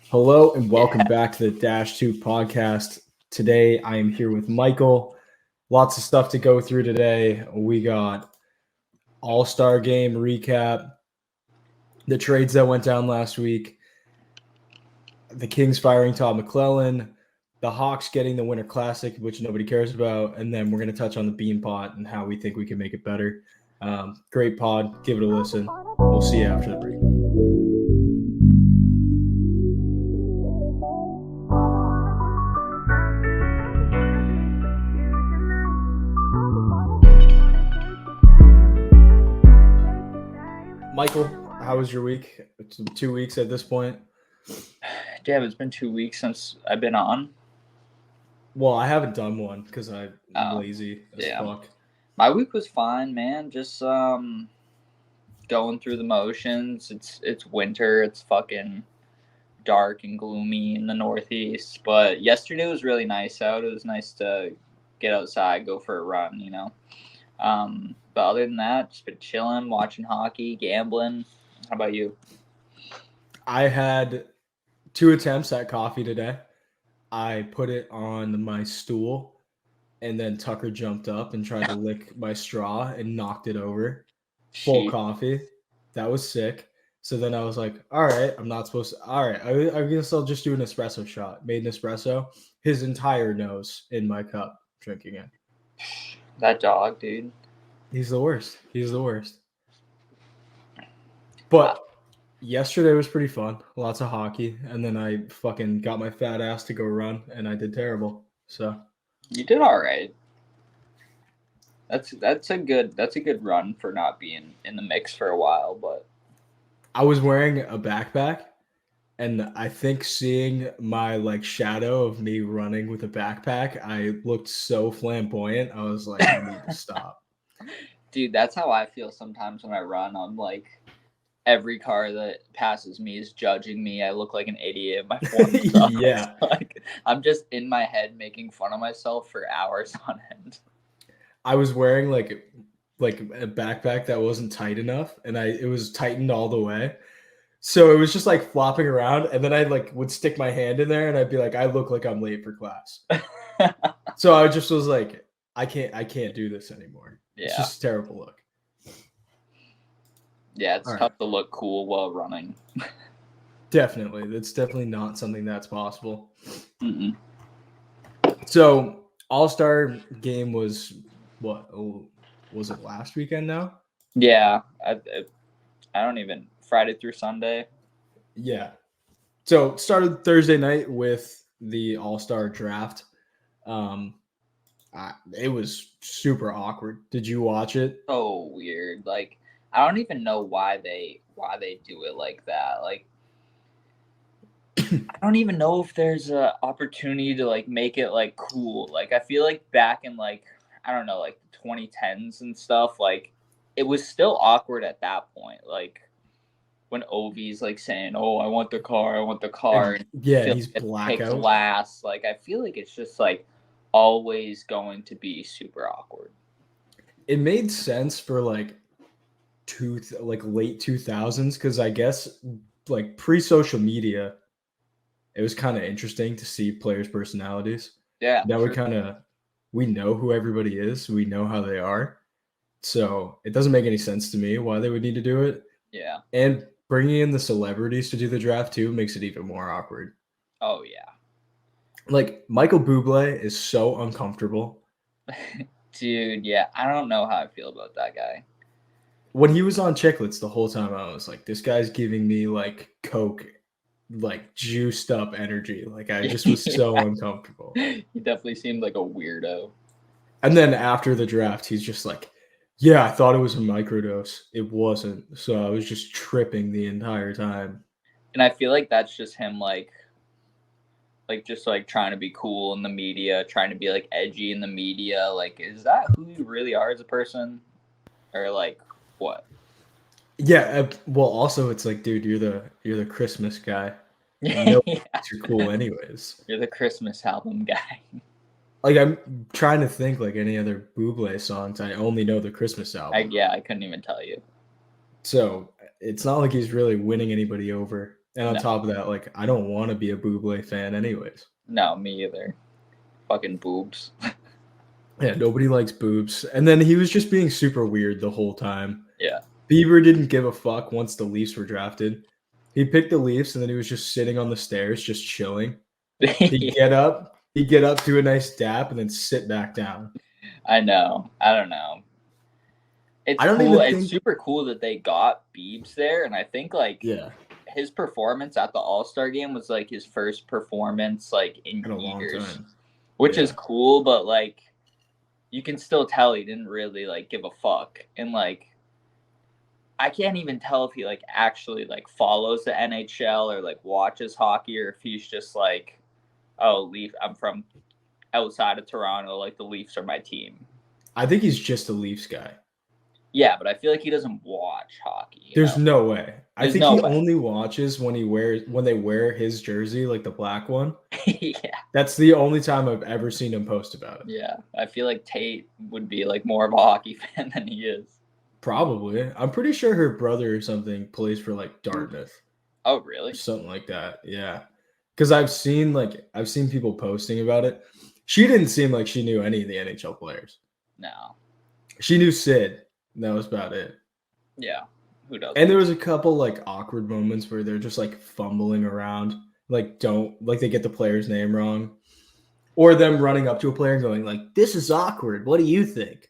Hello and welcome back to the Dash 2 podcast. Today I am here with Michael. Lots of stuff to go through today. We got All-Star game recap, the trades that went down last week, the Kings firing Todd McClellan, the Hawks getting the Winter Classic, which nobody cares about, and then we're going to touch on the Beanpot and how we think we can make it better. Great pod. Give it a listen. We'll see you after the break. Michael, how was your week? It's 2 weeks at this point. Damn, it's been 2 weeks since I've been on. Well, I haven't done one because I'm lazy as fuck. My week was fine, man. Just going through the motions. It's winter. It's fucking dark and gloomy in the Northeast. But yesterday was really nice out. It was nice to get outside, go for a run, you know. But other than that, just been chilling, watching hockey, gambling. How about you? I had 2 attempts at coffee today. I put it on my stool, and then Tucker jumped up and tried to lick my straw and knocked it over. Full coffee. That was sick. So then I was like, all right, I'm not supposed to. All right, I guess I'll just do an espresso shot. Made an espresso. His entire nose in my cup, drinking it. That dog, dude. He's the worst. But yesterday was pretty fun. Lots of hockey. And then I fucking got my fat ass to go run, and I did terrible. So you did all right. That's a good run for not being in the mix for a while, but I was wearing a backpack, and I think seeing my shadow of me running with a backpack, I looked so flamboyant. I was like, I need to stop. Dude, that's how I feel sometimes when I run. I'm like, every car that passes me is judging me. I look like an idiot. My form sucks. Yeah. I'm just in my head making fun of myself for hours on end. I was wearing like a backpack that wasn't tight enough, and it was tightened all the way. So it was just like flopping around, and then I would stick my hand in there, and I'd be like, I look like I'm late for class. So I just was like, I can't do this anymore. Yeah. It's just a terrible look. Yeah, it's tough to look cool while running. Definitely. That's definitely not something that's possible. Mm-mm. So All-Star game was what? Was it last weekend now? Yeah. I don't even Friday through Sunday. Yeah. So it started Thursday night with the All-Star draft. It was super awkward. Did you watch it? So weird. Like, I don't even know why they do it like that. Like, I don't even know if there's a opportunity to make it cool. Like, I feel like back in I don't know, the 2010s and stuff, it was still awkward at that point. Like when Ovi's saying, "Oh, I want the car," and yeah, he's blackout. Last. I feel like it's just always going to be super awkward. It made sense for late 2000s, because I guess pre-social media, it was kind of interesting to see players' personalities. Yeah. Now we know who everybody is. We know how they are. So it doesn't make any sense to me why they would need to do it. Yeah. And bringing in the celebrities to do the draft too makes it even more awkward. Oh, yeah. Michael Bublé is so uncomfortable. Dude, yeah. I don't know how I feel about that guy. When he was on Chiclets the whole time, I was like, this guy's giving me Coke, juiced up energy. I just was so uncomfortable. He definitely seemed like a weirdo. And then after the draft, he's just like, yeah, I thought it was a microdose. It wasn't. So I was just tripping the entire time. And I feel like that's just him just trying to be cool in the media, trying to be edgy in the media. Is that who you really are as a person? Or what? Yeah, well also it's dude, you're the Christmas guy. You know you're cool anyways. You're the Christmas album guy. I'm trying to think any other Bublé songs. I only know the Christmas album. I couldn't even tell you. So it's not like he's really winning anybody over. And on No. top of that, like, I don't want to be a Buble fan anyways. No, me either. Fucking boobs. Yeah, nobody likes boobs. And then he was just being super weird the whole time. Yeah. Bieber didn't give a fuck once the Leafs were drafted. He picked the Leafs, and then he was just sitting on the stairs, just chilling. He'd get up, do a nice dap, and then sit back down. I know. I don't know. It's I don't cool. even It's think- super cool that they got Biebs there, and I think like Yeah, his performance at the All-Star game was like his first performance like in in a long years, time. which Yeah. is cool. But like, you can still tell he didn't really like give a fuck, and like, I can't even tell if he like actually like follows the NHL or like watches hockey, or if he's just like, oh, Leaf. I'm from outside of Toronto. Like the Leafs are my team. I think he's just a Leafs guy. Yeah, but I feel like he doesn't watch hockey. There's no way. I There's think no he way. only watches when they wear his jersey, like the black one. Yeah. That's the only time I've ever seen him post about it. Yeah, I feel like Tate would be like more of a hockey fan than he is. Probably. I'm pretty sure her brother or something plays for like Dartmouth. Oh, really? Something like that. Yeah. Because I've seen people posting about it. She didn't seem like she knew any of the NHL players. No. She knew Sid. And that was about it. Yeah. Who does? And there was a couple like awkward moments where they're just like fumbling around, like they get the player's name wrong, or them running up to a player and going like, "This is awkward. What do you think?"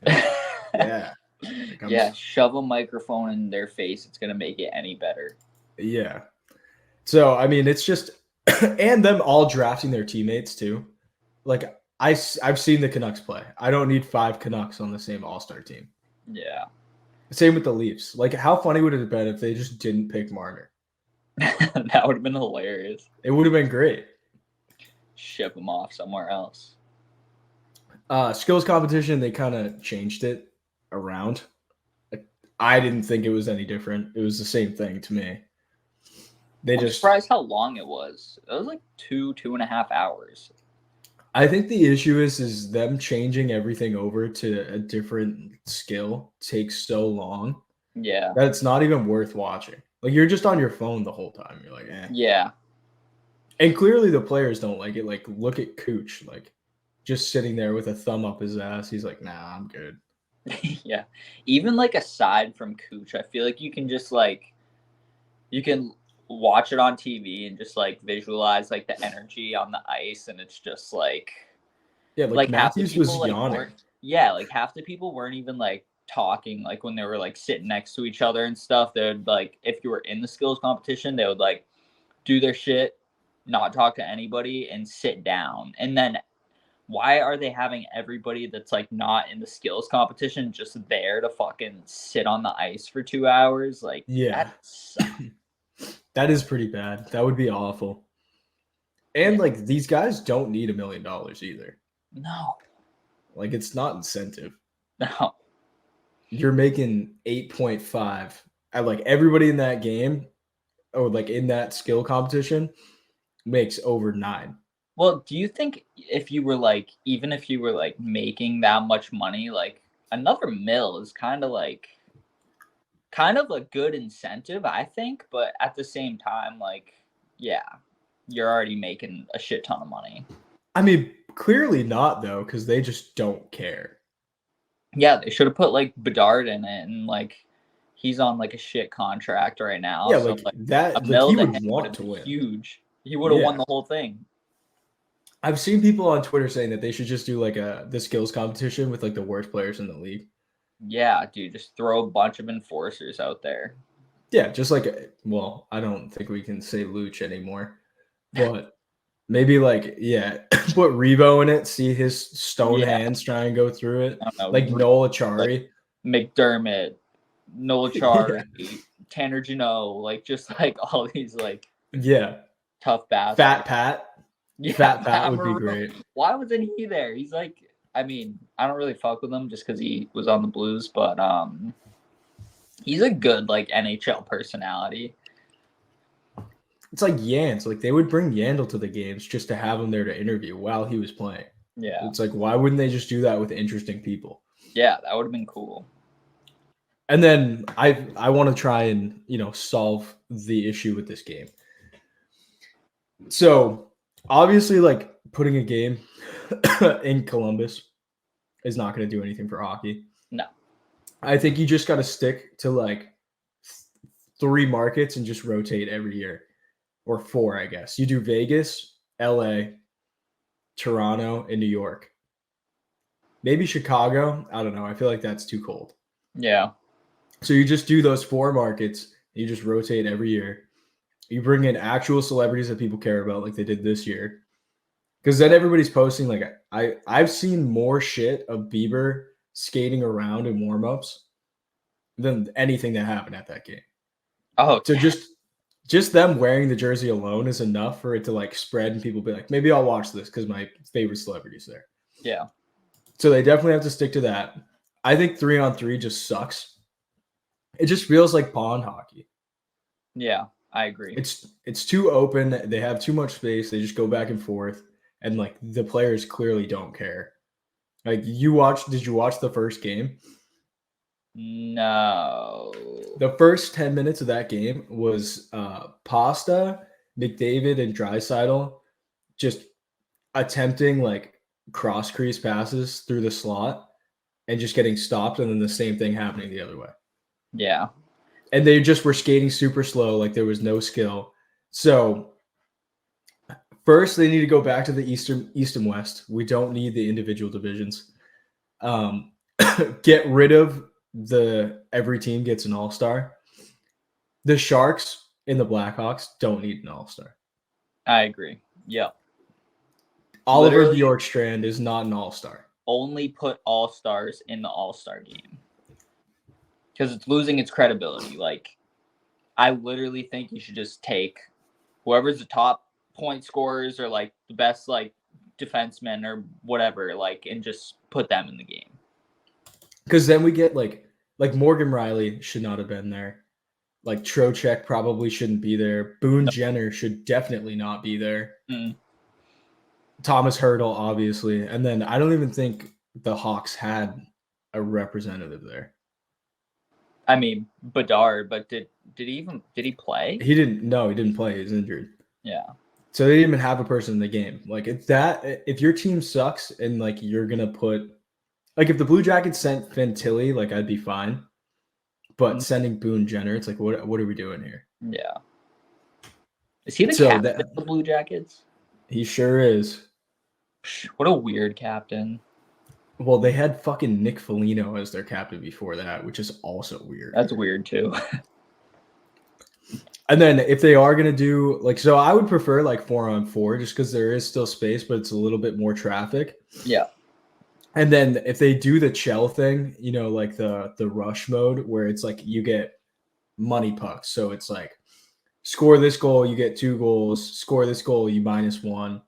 Yeah. Yeah, shove a microphone in their face. It's gonna make it any better. Yeah. So I mean, it's just and them all drafting their teammates too. Like I've seen the Canucks play. I don't need 5 Canucks on the same All-Star team. Yeah. Same with the Leafs. Like, how funny would it have been if they just didn't pick Marner? That would have been hilarious. It would have been great. Ship him off somewhere else. Skills competition, they kind of changed it around. I didn't think it was any different. It was the same thing to me. I'm surprised how long it was. It was like 2.5 hours. I think the issue is them changing everything over to a different skill takes so long. Yeah. That it's not even worth watching. Like, you're just on your phone the whole time. You're like, eh. Yeah. And clearly the players don't like it. Like, look at Cooch. Like, just sitting there with a thumb up his ass. He's like, nah, I'm good. Yeah. Even like aside from Cooch, I feel like you can just like, you can watch it on TV and just like visualize like the energy on the ice, and it's just like, yeah, like Matthews was yawning. Yeah, like half the people weren't even like talking, like when they were like sitting next to each other and stuff. They would like, if you were in the skills competition, they would like do their shit, not talk to anybody, and sit down. And then why are they having everybody that's like not in the skills competition just there to fucking sit on the ice for 2 hours? Like, yeah, that sucks. That is pretty bad. That would be awful. And like, these guys don't need $1 million either. No. Like, it's not incentive. No. You're making 8.5. And like, everybody in that game or like in that skill competition makes over 9. Well, do you think if you were like, even if you were like making that much money, like another mil is kind of a good incentive, I think. But at the same time, like, yeah, you're already making a shit ton of money. I mean, clearly not though, because they just don't care. Yeah, they should have put like Bedard in it, and like he's on like a shit contract right now. Yeah, so, like that. a Like, mil he to would him want have to been win. huge. He would have won the whole thing. I've seen people on Twitter saying that they should just do like the skills competition with like the worst players in the league. Yeah, dude, just throw a bunch of enforcers out there. Yeah, just like, well, I don't think we can say Luch anymore, but maybe like, yeah, put Revo in it, see his stone hands try and go through it. I don't know, Like Noel Achari. Like McDermott, Noel Achari, Tanner Janot, like just like all these like tough bastards. Fat Pat. Yeah, Fat Pat would be great. Why wasn't he there? He's like, I mean, I don't really fuck with him just because he was on the Blues, but he's a good like NHL personality. It's like Yans. Like, they would bring Yandel to the games just to have him there to interview while he was playing. Yeah. It's like, why wouldn't they just do that with interesting people? Yeah, that would have been cool. And then I want to try and, solve the issue with this game. So obviously, like putting a game in Columbus is not going to do anything for hockey. No. I think you just got to stick to like 3 markets and just rotate every year, or 4, I guess. You do Vegas, LA, Toronto, and New York. Maybe Chicago. I don't know. I feel like that's too cold. Yeah. So you just do those 4 markets. You just rotate every year. You bring in actual celebrities that people care about, like they did this year. Because then everybody's posting, like, I've seen more shit of Bieber skating around in warmups than anything that happened at that game. Oh, So just them wearing the jersey alone is enough for it to like spread and people be like, maybe I'll watch this because my favorite celebrity's there. Yeah. So they definitely have to stick to that. I think 3-on-3 just sucks. It just feels like pond hockey. Yeah, I agree. It's too open. They have too much space. They just go back and forth, and like the players clearly don't care. Like did you watch the first game? No. The first 10 minutes of that game was Pasta, McDavid, and Draisaitl just attempting like cross crease passes through the slot and just getting stopped, and then the same thing happening the other way. Yeah. And they just were skating super slow, like there was no skill. So first, they need to go back to the East and West. We don't need the individual divisions. Get rid of every team gets an all-star. The Sharks and the Blackhawks don't need an all-star. I agree. Yep. Oliver Bjorkstrand is not an all-star. Only put all-stars in the all-star game. Because it's losing its credibility. Like, I literally think you should just take whoever's the top point scorers or like the best like defensemen or whatever, like, and just put them in the game. Because then we get like Morgan Riley should not have been there. Like Trocheck probably shouldn't be there. Boone Jenner should definitely not be there. Mm. Thomas Hertl, obviously. And then I don't even think the Hawks had a representative there. I mean, Bedard, but did he play? He didn't play. He was injured. Yeah. So they didn't even have a person in the game. Like if your team sucks and like you're gonna put like if the Blue Jackets sent Fantilli, like I'd be fine. But sending Boone Jenner, it's like what are we doing here? Yeah. Is he the captain of the Blue Jackets? He sure is. What a weird captain. Well, they had fucking Nick Foligno as their captain before that, which is also weird. That's weird too. And then if they are going to do like, so I would prefer like 4-on-4 just because there is still space, but it's a little bit more traffic. Yeah. And then if they do the Chell thing, like the rush mode where it's like you get money pucks. So it's like score this goal, you get 2 goals, score this goal, you -1.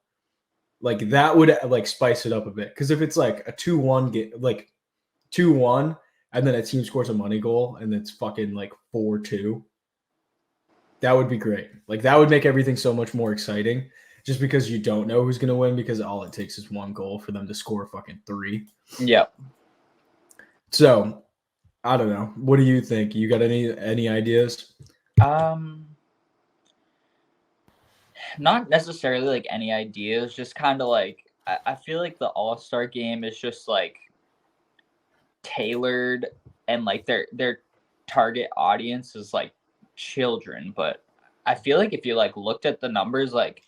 Like that would like spice it up a bit. Because if it's like a 2-1 get like 2-1 and then a team scores a money goal and it's fucking like 4-2, that would be great. Like that would make everything so much more exciting. Just because you don't know who's gonna win, because all it takes is 1 goal for them to score fucking 3. Yep. So I don't know. What do you think? You got any ideas? Not necessarily like any ideas, just kind of like I feel like the All-Star game is just like tailored and like their target audience is like children, but I feel like if you like looked at the numbers, like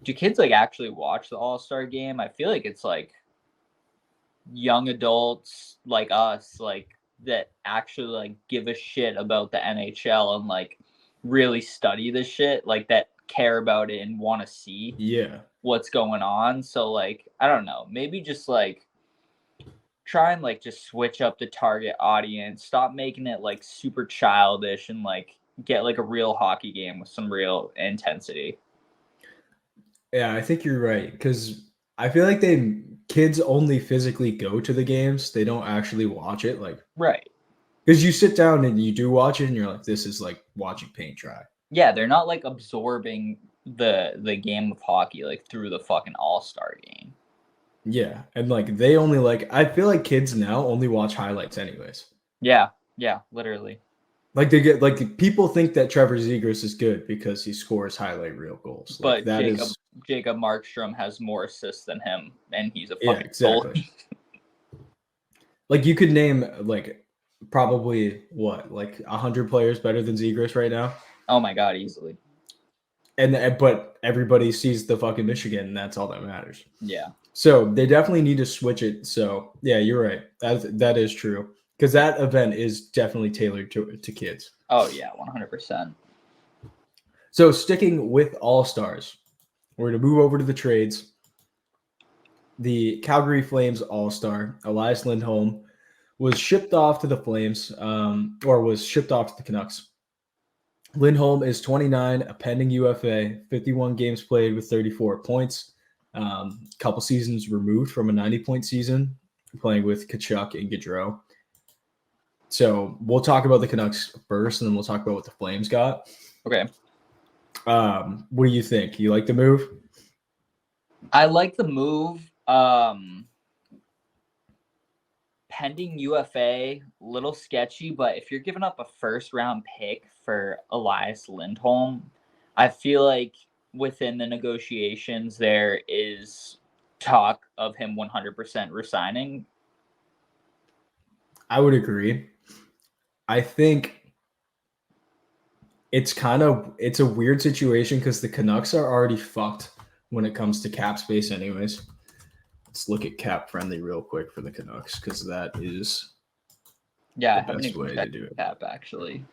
do kids like actually watch the All-Star game? I feel like it's like young adults like us, like that actually like give a shit about the NHL and like really study this shit, like that care about it and want to see what's going on. So like I don't know, maybe just like try and like just switch up the target audience, stop making it like super childish, and like get like a real hockey game with some real intensity. Yeah, I think you're right, because I feel like kids only physically go to the games. They don't actually watch it. Like right. Because you sit down and you do watch it and you're like, this is like watching paint dry. Yeah, they're not like absorbing the game of hockey like through the fucking All-Star game. Yeah, and like they only like I feel like kids now only watch highlights anyways. Yeah. Yeah, literally. Like they get like people think that Trevor Zegras is good because he scores highlight reel goals. Like But that Jacob is Jacob Markstrom has more assists than him, and he's a yeah, fucking exactly. goalie. Like you could name like probably what like 100 players better than Zegras right now. Oh my god, easily. And but everybody sees the fucking Michigan, and that's all that matters. Yeah. So they definitely need to switch it. So yeah, you're right. That is true because that event is definitely tailored to kids. Oh yeah, 100%. So sticking with All Stars, we're going to move over to the trades. The Calgary Flames All Star Elias Lindholm was shipped off to the Flames, or was shipped off to the Canucks. Lindholm is 29, a pending UFA, 51 games played with 34 points. Couple seasons removed from a 90-point season, playing with Tkachuk and Gaudreau. So we'll talk about the Canucks first, and then we'll talk about what the Flames got. Okay. What do you think? You like the move? I like the move. Pending UFA, little sketchy, but if you're giving up a first round pick for Elias Lindholm, I feel like within the negotiations there is talk of him 100% resigning. I would agree. I think it's a weird situation because the Canucks are already fucked when it comes to cap space anyways. Let's look at cap friendly real quick for the Canucks because that is Yeah, I the haven't best even way to checked do it. cap actually.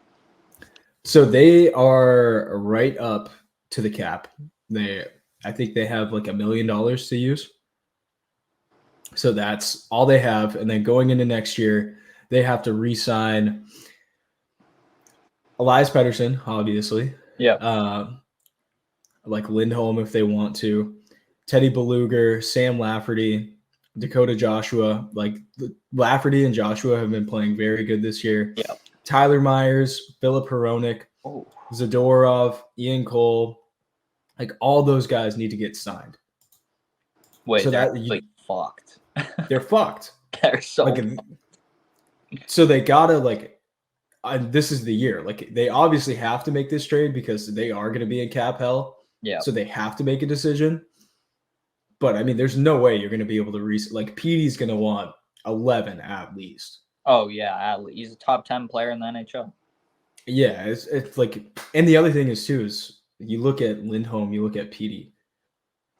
So they are right up to the cap. I think they have like $1 million to use. So that's all they have. And then going into next year, they have to re-sign Elias Pettersson, obviously. Yeah. Like Lindholm if they want to. Teddy Beluga, Sam Lafferty, Dakota Joshua. Like Lafferty and Joshua have been playing very good this year. Yeah. Tyler Myers, Philip Hronik, Zadorov, Ian Cole. Like all those guys need to get signed. Wait, So they're that like fucked. they're fucked. They're so like, so they gotta like. This is the year. Like they obviously have to make this trade because they are going to be in cap hell. Yeah. So they have to make a decision. But I mean, there's no way you're going to be able to like Petey's going to want 11 at least. Oh yeah, at least he's a top 10 player in the NHL. Yeah, it's like, and the other thing is too is you look at Lindholm, you look at Petey.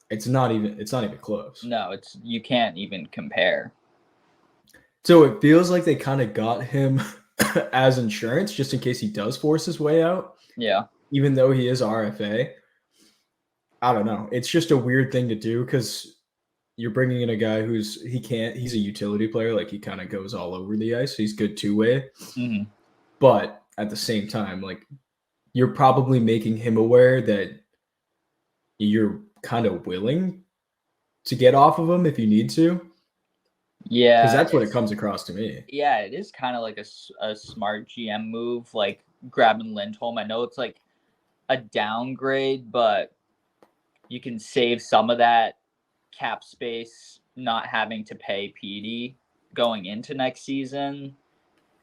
It's not even close. No, you can't even compare. So it feels like they kind of got him as insurance just in case he does force his way out. Yeah. Even though he is RFA. I don't know. It's just a weird thing to do because you're bringing in a guy he's a utility player. Like he kind of goes all over the ice. He's good two-way. Mm-hmm. But at the same time, like you're probably making him aware that you're kind of willing to get off of him if you need to. Yeah. Because that's what it comes across to me. Yeah, it is kind of like a smart GM move, like grabbing Lindholm. I know it's like a downgrade, but you can save some of that cap space not having to pay PD going into next season.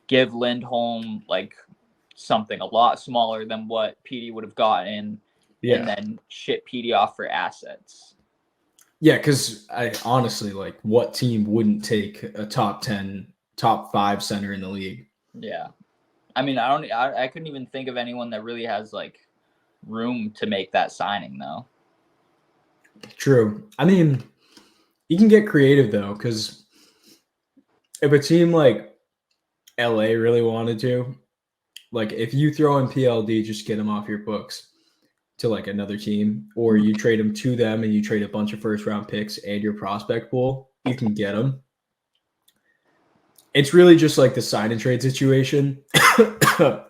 Give Lindholm like something a lot smaller than what PD would have gotten, and then ship PD off for assets. Yeah, because I honestly like what team wouldn't take a top 10, top 5 center in the league? Yeah, I mean, I couldn't even think of anyone that really has like room to make that signing though. True. I mean, you can get creative though, because if a team like LA really wanted to, like if you throw in PLD, just get them off your books to like another team, or you trade them to them and you trade a bunch of first round picks and your prospect pool, you can get them. It's really just like the sign and trade situation.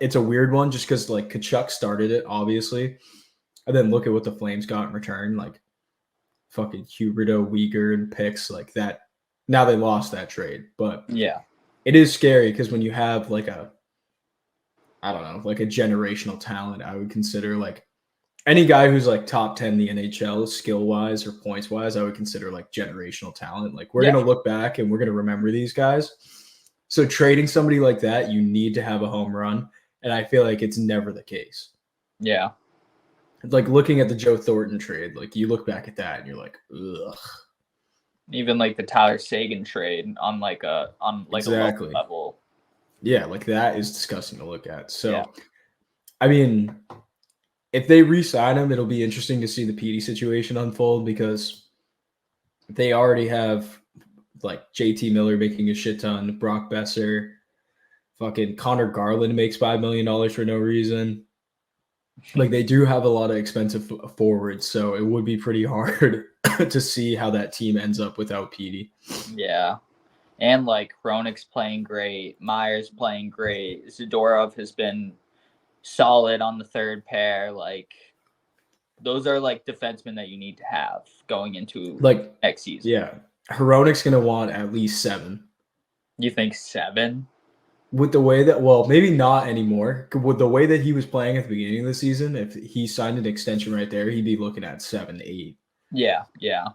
It's a weird one just because like Tkachuk started it, obviously. And then look at what the Flames got in return. Like fucking Huberdeau, Uyghur, and picks like that. Now they lost that trade. But yeah, it is scary because when you have like I don't know, like a generational talent, I would consider like any guy who's like top 10 in the NHL skill wise or points wise, I would consider like generational talent. Like we're going to look back and we're going to remember these guys. So trading somebody like that, you need to have a home run, and I feel like it's never the case. Yeah. Like looking at the Joe Thornton trade, like you look back at that and you're like, ugh. Even like the Tyler Sagan trade on like a Exactly. low level. Yeah, like that is disgusting to look at. So, Yeah. I mean, if they re-sign him, it'll be interesting to see the PD situation unfold because they already have like JT Miller making a shit ton, Brock Besser, fucking Connor Garland makes $5 million for no reason. Like they do have a lot of expensive forwards, so it would be pretty hard to see how that team ends up without PD. Yeah. And like Hronek's playing great, Myers playing great, Zadorov has been solid on the third pair. Like those are like defensemen that you need to have going into Like next season. Yeah, Hronek's gonna want at least 7. You think 7? With the way that, well, maybe not anymore. With the way that he was playing at the beginning of the season, if he signed an extension right there, he'd be looking at 7, 8. Yeah.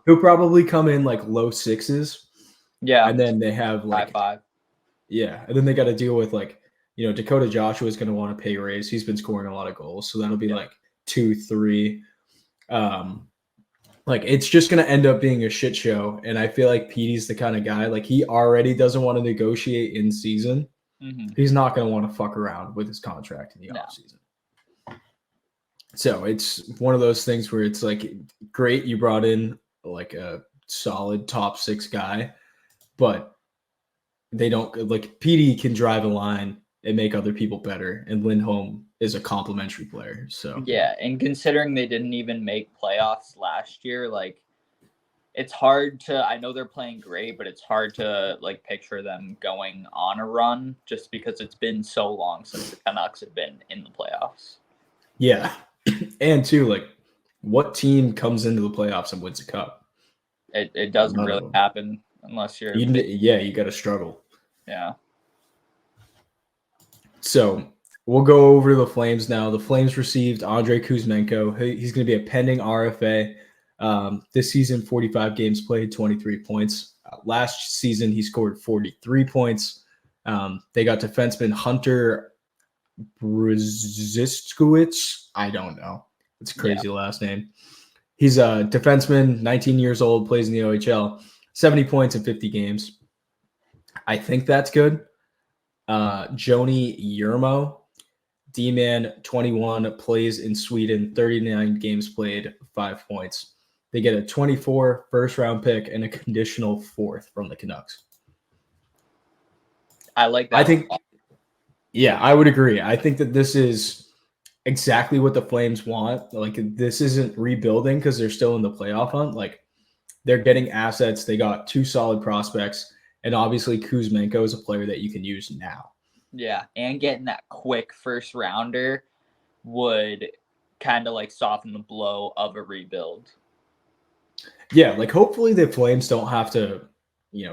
He'll probably come in like low 6s. Yeah. And then they have like 5. Yeah, and then they got to deal with like, Dakota Joshua is going to want to pay raise. He's been scoring a lot of goals, so that'll be like 2, 3. Like it's just going to end up being a shit show. And I feel like Petey's the kind of guy, like he already doesn't want to negotiate in season. Mm-hmm. He's not going to want to fuck around with his contract in the offseason. So it's one of those things where it's like, great, you brought in like a solid top 6 guy, but they don't, like PD can drive a line and make other people better, and Lindholm is a complimentary player. So yeah, and considering they didn't even make playoffs last year, like it's hard to, I know they're playing great, but it's hard to like picture them going on a run just because it's been so long since the Canucks have been in the playoffs. Yeah. And too, like what team comes into the playoffs and wins a cup? It doesn't really happen unless you're you got to struggle. Yeah. So we'll go over to the Flames now. The Flames received Andrei Kuzmenko. He's going to be a pending RFA. This season, 45 games played, 23 points. Last season, he scored 43 points. They got defenseman Hunter Brzezinskiewicz. I don't know. It's a crazy last name. He's a defenseman, 19 years old, plays in the OHL, 70 points in 50 games. I think that's good. Joni Yermo, D-man, 21, plays in Sweden, 39 games played, 5 points. They get a 24 first-round pick and a conditional 4th from the Canucks. I like that. I would agree. I think that this is exactly what the Flames want. Like, this isn't rebuilding because they're still in the playoff hunt. Like, they're getting assets. They got 2 solid prospects. And obviously, Kuzmenko is a player that you can use now. Yeah, and getting that quick first rounder would kind of like soften the blow of a rebuild. Yeah, like hopefully the Flames don't have to,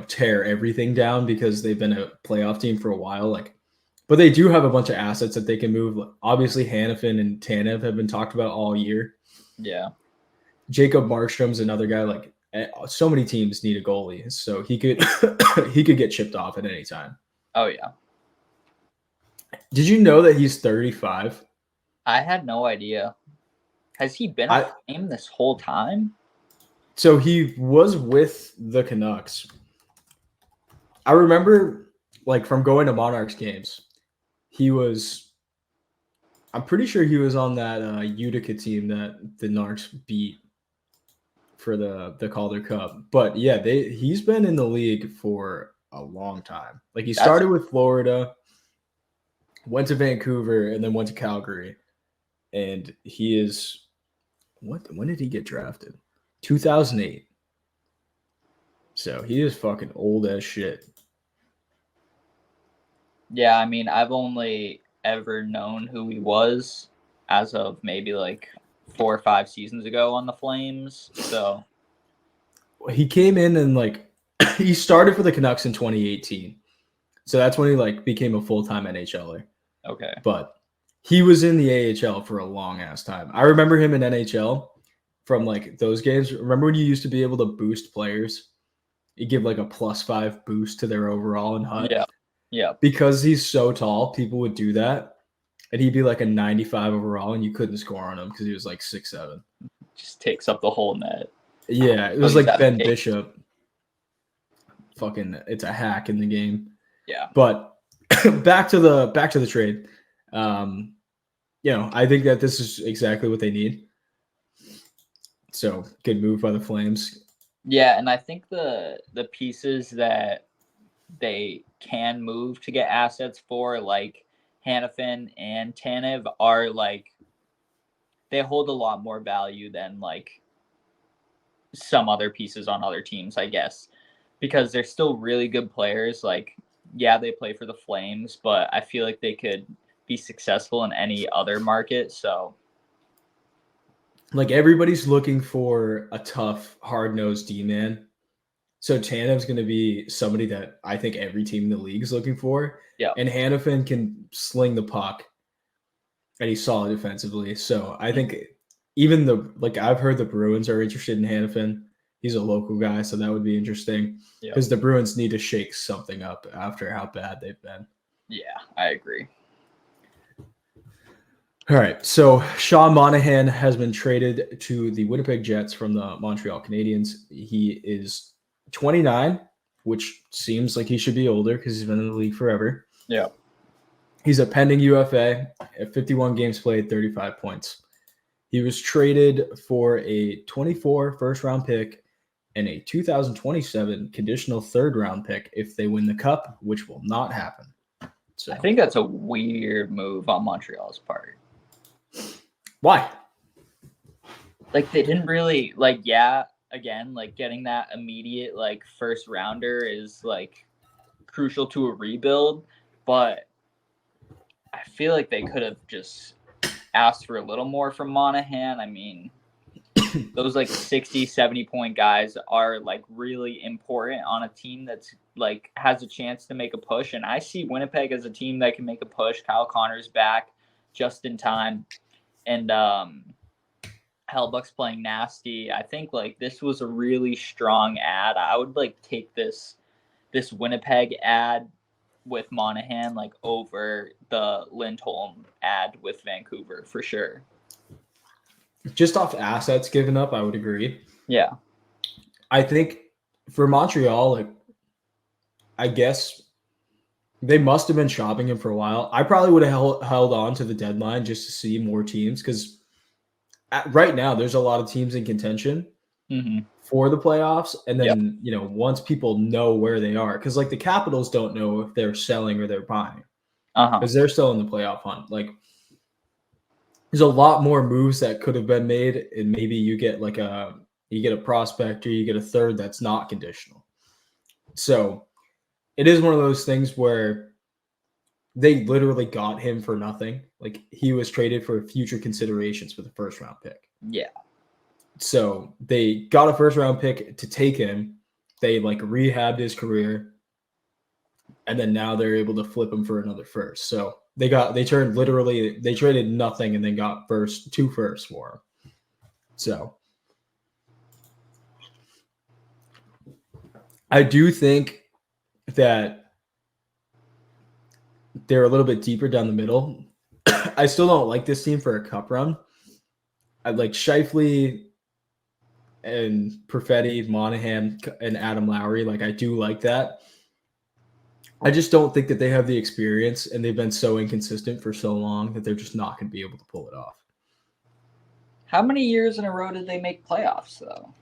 tear everything down because they've been a playoff team for a while. Like, but they do have a bunch of assets that they can move. Obviously, Hanifin and Tanev have been talked about all year. Yeah, Jacob Markstrom's another guy. Like, so many teams need a goalie, so he could he could get chipped off at any time. Oh yeah. Did you know that he's 35? I had no idea. Has he been a Flame this whole time? So he was with the Canucks. I remember, like, from going to Monarchs games, I'm pretty sure he was on that Utica team that the Narcs beat for the Calder Cup. But yeah, he's been in the league for a long time. Like, he started with Florida, went to Vancouver, and then went to Calgary. And he is when did he get drafted? 2008. So he is fucking old as shit. Yeah, I mean, I've only ever known who he was as of maybe like 4 or 5 seasons ago on the Flames. So he came in and like he started for the Canucks in 2018. So that's when he like became a full-time NHLer. Okay. But he was in the AHL for a long ass time. I remember him in NHL from like those games. Remember when you used to be able to boost players? You give like a +5 boost to their overall and HUD. Yeah. Yeah. Because he's so tall, people would do that. And he'd be like a 95 overall, and you couldn't score on him because he was like 6'7". Just takes up the whole net. Yeah, it Oh, was he's like at a Ben pace. Bishop. Fucking, it's a hack in the game. Yeah. But back to the trade. I think that this is exactly what they need. So good move by the Flames. Yeah, and I think the pieces that they can move to get assets for, like Hannafin and Tanev, are like they hold a lot more value than like some other pieces on other teams, I guess, because they're still really good players. Like, yeah, they play for the Flames, but I feel like they could be successful in any other market. So, like everybody's looking for a tough, hard-nosed D-man. So Tanev's going to be somebody that I think every team in the league is looking for. yeah. And Hannafin can sling the puck, and he's solid defensively. So I think even I've heard the Bruins are interested in Hannafin. He's a local guy, so that would be interesting because the Bruins need to shake something up after how bad they've been. Yeah, I agree. All right, so Sean Monahan has been traded to the Winnipeg Jets from the Montreal Canadiens. He is 29, which seems like he should be older because he's been in the league forever. Yeah. He's a pending UFA at 51 games played, 35 points. He was traded for a 24 first-round pick and a 2027 conditional third-round pick if they win the Cup, which will not happen. So I think that's a weird move on Montreal's part. Why? Like, they didn't really, again, like, getting that immediate, like, first-rounder is, like, crucial to a rebuild, but I feel like they could have just asked for a little more from Monahan. I mean, those like 60, 70-point guys are like really important on a team that's like has a chance to make a push. And I see Winnipeg as a team that can make a push. Kyle Connor's back just in time. And Hellbuck's playing nasty. I think like this was a really strong ad. I would like take this Winnipeg ad with Monahan like over the Lindholm ad with Vancouver for sure. Just off assets given up, I would agree. Yeah. I think for Montreal, like I guess they must have been shopping him for a while. I probably would have held on to the deadline just to see more teams because right now there's a lot of teams in contention for the playoffs. And then, once people know where they are, because like the Capitals don't know if they're selling or they're buying because they're still in the playoff hunt. Like there's a lot more moves that could have been made, and maybe you get a prospect or you get a third that's not conditional. So it is one of those things where they literally got him for nothing. Like he was traded for future considerations for the first round pick. Yeah. So they got a first round pick to take him. They like rehabbed his career. And then now they're able to flip him for another first. So they traded nothing and then got two firsts for him. So I do think that they're a little bit deeper down the middle. I still don't like this team for a cup run. I like Scheifele and Perfetti, Monahan, and Adam Lowry. Like I do like that. I just don't think that they have the experience, and they've been so inconsistent for so long that they're just not going to be able to pull it off. How many years in a row did they make playoffs, though?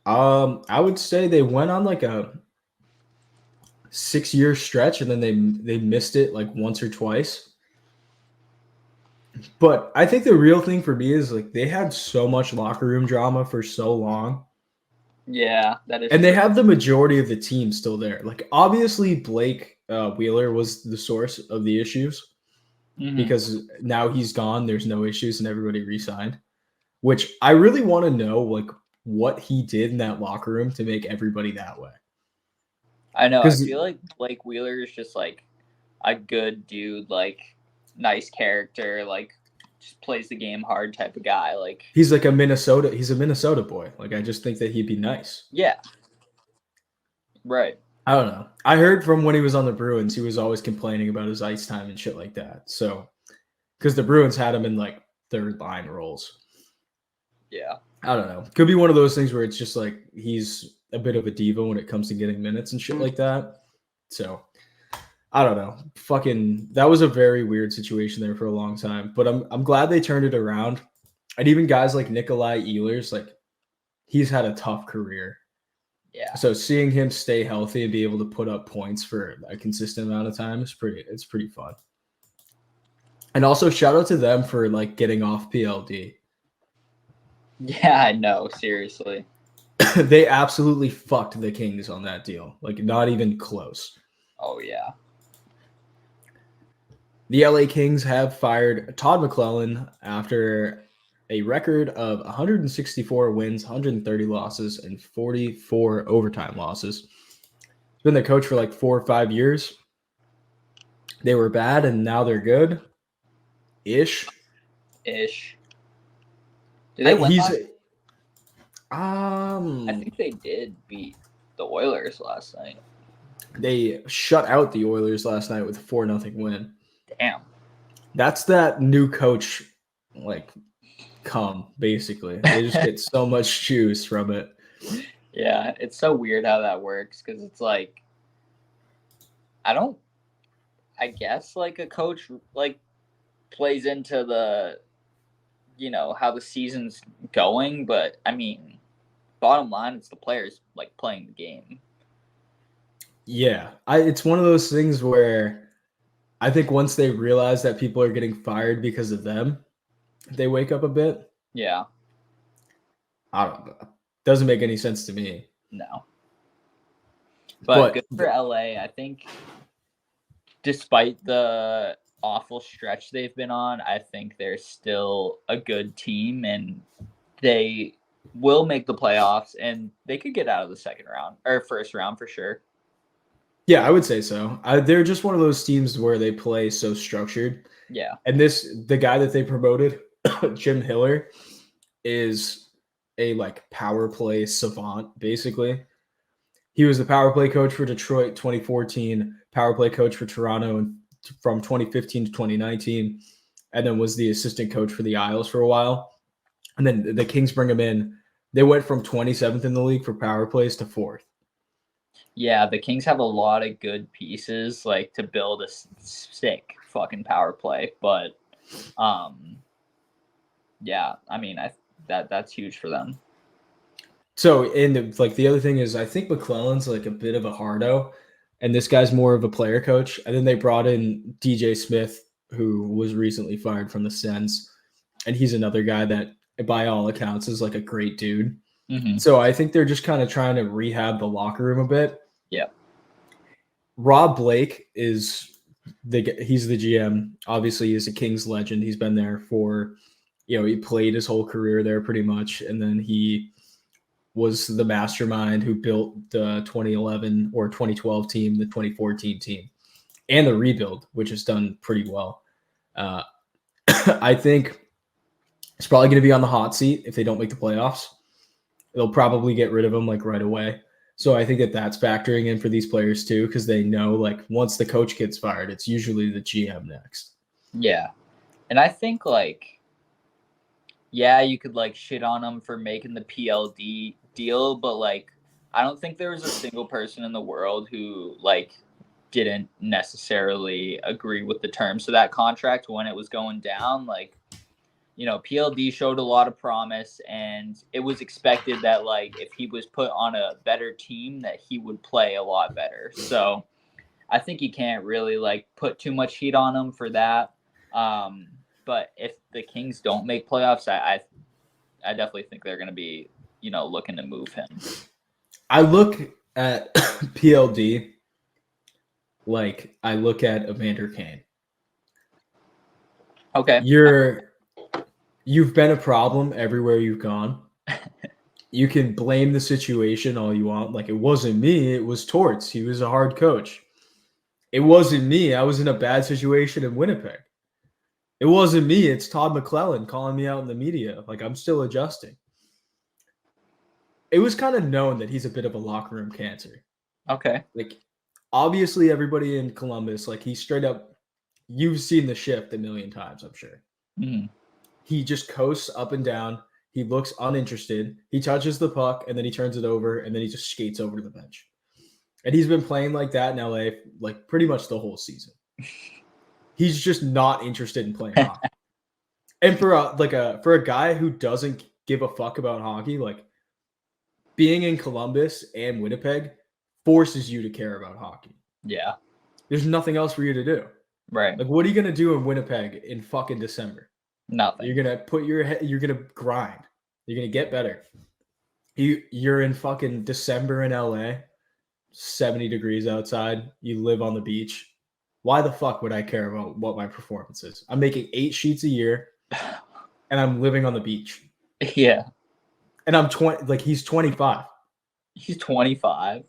I would say they went on like a 6-year stretch, and then they missed it like once or twice. But I think the real thing for me is like they had so much locker room drama for so long. Yeah, that is. And they have the majority of the team still there. Like obviously Blake Wheeler was the source of the issues because now he's gone. There's no issues and everybody re-signed, which I really want to know like what he did in that locker room to make everybody that way. I know. I feel like Blake Wheeler is just like a good dude, like nice character, like just plays the game hard type of guy. Like he's a Minnesota boy. Like I just think that he'd be nice. Yeah. Right. I don't know. I heard from when he was on the Bruins, he was always complaining about his ice time and shit like that. So, because the Bruins had him in like third line roles. Yeah. I don't know. Could be one of those things where it's just like he's a bit of a diva when it comes to getting minutes and shit like that. So, I don't know. Fucking, that was a very weird situation there for a long time. But I'm glad they turned it around. And even guys like Nikolai Ehlers, like he's had a tough career. Yeah. So seeing him stay healthy and be able to put up points for a consistent amount of time is pretty fun. And also shout out to them for like getting off PLD. Yeah, I know. Seriously. They absolutely fucked the Kings on that deal. Like not even close. Oh yeah. The LA Kings have fired Todd McClellan after a record of 164 wins, 130 losses, and 44 overtime losses. He's been the coach for like 4 or 5 years. They were bad and now they're good. Ish. Did they win? I think they did beat the Oilers last night. They shut out the Oilers last night with a 4-0 win. Damn. That's that new coach, like, basically. They just get so much juice from it. Yeah, it's so weird how that works because it's like, I guess like a coach like plays into the, how the season's going, but I mean, bottom line, it's the players like playing the game. Yeah, it's one of those things where I think once they realize that people are getting fired because of them, they wake up a bit. Yeah. I don't know. Doesn't make any sense to me. No. But good for LA. I think despite the awful stretch they've been on, I think they're still a good team and they will make the playoffs and they could get out of the second round or first round for sure. Yeah, I would say so. They're just one of those teams where they play so structured. Yeah. And the guy that they promoted, Jim Hiller, is a like power play savant, basically. He was the power play coach for Detroit 2014, power play coach for Toronto from 2015 to 2019, and then was the assistant coach for the Isles for a while. And then the Kings bring him in. They went from 27th in the league for power plays to 4th. Yeah, the Kings have a lot of good pieces like to build a sick fucking power play, but yeah, I mean, that's huge for them. So, and like the other thing is, I think McClellan's like a bit of a hardo, and this guy's more of a player coach. And then they brought in DJ Smith, who was recently fired from the Sens, and he's another guy that, by all accounts, is like a great dude. Mm-hmm. So I think they're just kind of trying to rehab the locker room a bit. Yeah. Rob Blake he's the GM. Obviously, he's a Kings legend. He's been there for, he played his whole career there pretty much, and then he was the mastermind who built the 2011 or 2012 team, the 2014 team, and the rebuild, which has done pretty well. I think it's probably going to be on the hot seat if they don't make the playoffs. They'll probably get rid of him like right away. So I think that's factoring in for these players too, because they know like once the coach gets fired, it's usually the GM next. Yeah. And I think like, yeah, you could like shit on them for making the PLD deal, but like I don't think there was a single person in the world who like didn't necessarily agree with the terms of that contract when it was going down. Like, PLD showed a lot of promise, and it was expected that like if he was put on a better team that he would play a lot better. So I think you can't really like put too much heat on him for that. But if the Kings don't make playoffs, I definitely think they're going to be, looking to move him. I look at PLD like I look at Evander Kane. Okay. You've been a problem everywhere you've gone. You can blame the situation all you want. Like, it wasn't me. It was Torts. He was a hard coach. It wasn't me. I was in a bad situation in Winnipeg. It wasn't me. It's Todd McClellan calling me out in the media. Like, I'm still adjusting. It was kind of known that he's a bit of a locker room cancer. Okay. Like, obviously, everybody in Columbus, like, he straight up, you've seen the shift a million times, I'm sure. Mm. He just coasts up and down. He looks uninterested. He touches the puck, and then he turns it over, and then he just skates over to the bench. And he's been playing like that in LA, like, pretty much the whole season. He's just not interested in playing hockey. And for a guy who doesn't give a fuck about hockey, like, being in Columbus and Winnipeg forces you to care about hockey. Yeah. There's nothing else for you to do. Right. Like, what are you gonna do in Winnipeg in fucking December? Nothing. You're gonna put your head. You're gonna grind. You're gonna get better. You're in fucking December in LA, 70 degrees outside. You live on the beach. Why the fuck would I care about what my performance is? I'm making 8 sheets a year, and I'm living on the beach. Yeah. And I'm 20. Like, he's 25. He's 25.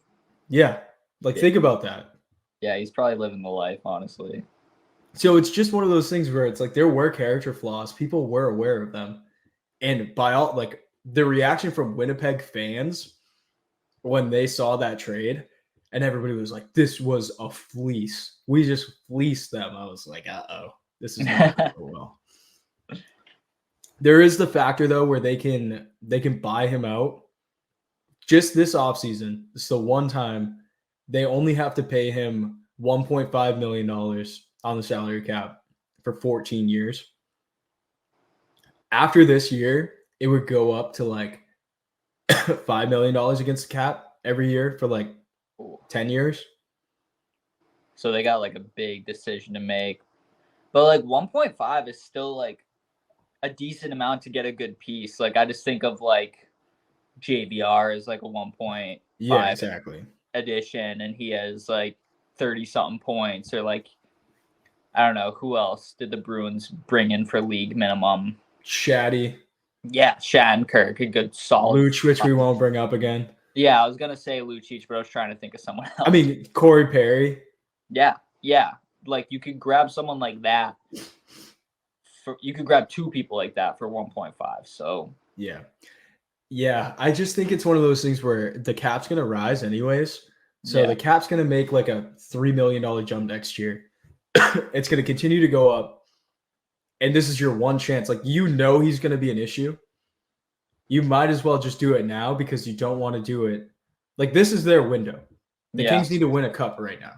Yeah. Like, think about that. Yeah, he's probably living the life, honestly. So it's just one of those things where it's like there were character flaws. People were aware of them. And by all, like, the reaction from Winnipeg fans when they saw that trade, and everybody was like, this was a fleece. We just fleeced them. I was like, uh-oh, this is not going to go well. There is the factor, though, where they can buy him out. Just this offseason, it's the one time they only have to pay him $1.5 million on the salary cap for 14 years. After this year, it would go up to like $5 million against the cap every year for like 10 years. So they got like a big decision to make. But like 1.5 is still like a decent amount to get a good piece. Like I just think of like JBR as like a 1.5 exactly addition, and he has like 30 something points, or like I don't know who else did the Bruins bring in for league minimum. Shaddy. Yeah, Shattenkirk, a good solid. Luch, which we won't bring up again. Yeah, I was gonna say Lucic, but I was trying to think of someone else. I mean, Corey Perry. Yeah. Like you could grab someone like that. You could grab 2 people like that for 1.5. So yeah. I just think it's one of those things where the cap's gonna rise anyways. So the cap's gonna make like a $3 million jump next year. It's gonna continue to go up, and this is your one chance. Like, he's gonna be an issue. You might as well just do it now because you don't want to do it. Like, this is their window. The Kings need to win a cup right now.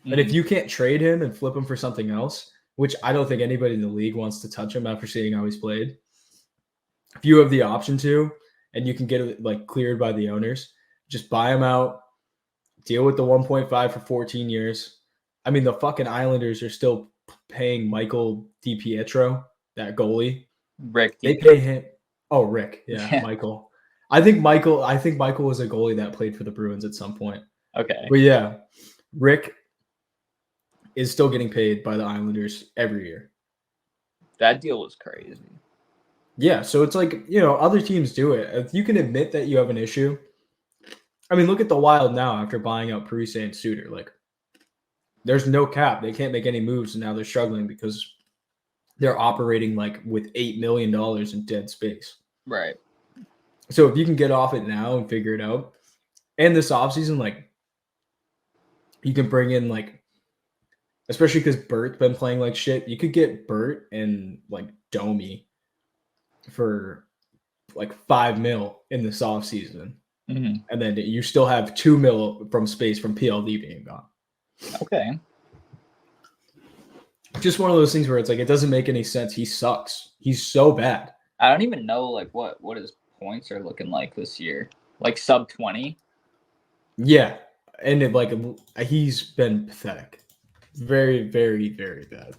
And if you can't trade him and flip him for something else, which I don't think anybody in the league wants to touch him after seeing how he's played, if you have the option to, and you can get it like cleared by the owners, just buy him out, deal with the 1.5 for 14 years. I mean, the fucking Islanders are still paying Michael DiPietro, that goalie. Rick. They pay him. Oh, Rick. Yeah, Michael. I think Michael was a goalie that played for the Bruins at some point. Okay. But yeah, Rick is still getting paid by the Islanders every year. That deal was crazy. Yeah, so it's like, other teams do it. If you can admit that you have an issue. I mean, look at the Wild now after buying out Parise and Suter. Like, there's no cap. They can't make any moves, and now they're struggling because they're operating like with $8 million in dead space. Right. So if you can get off it now and figure it out, and this offseason, like, you can bring in, like, especially because Bert's been playing like shit, you could get Bert and like Domi for like $5 million in this offseason. Mm-hmm. And then you still have $2 million from space from PLD being gone. Okay. Just one of those things where it's like, it doesn't make any sense. He sucks. He's so bad. I don't even know like what his points are looking like this year. Like sub 20. Yeah. And he's been pathetic. Very, very, very bad.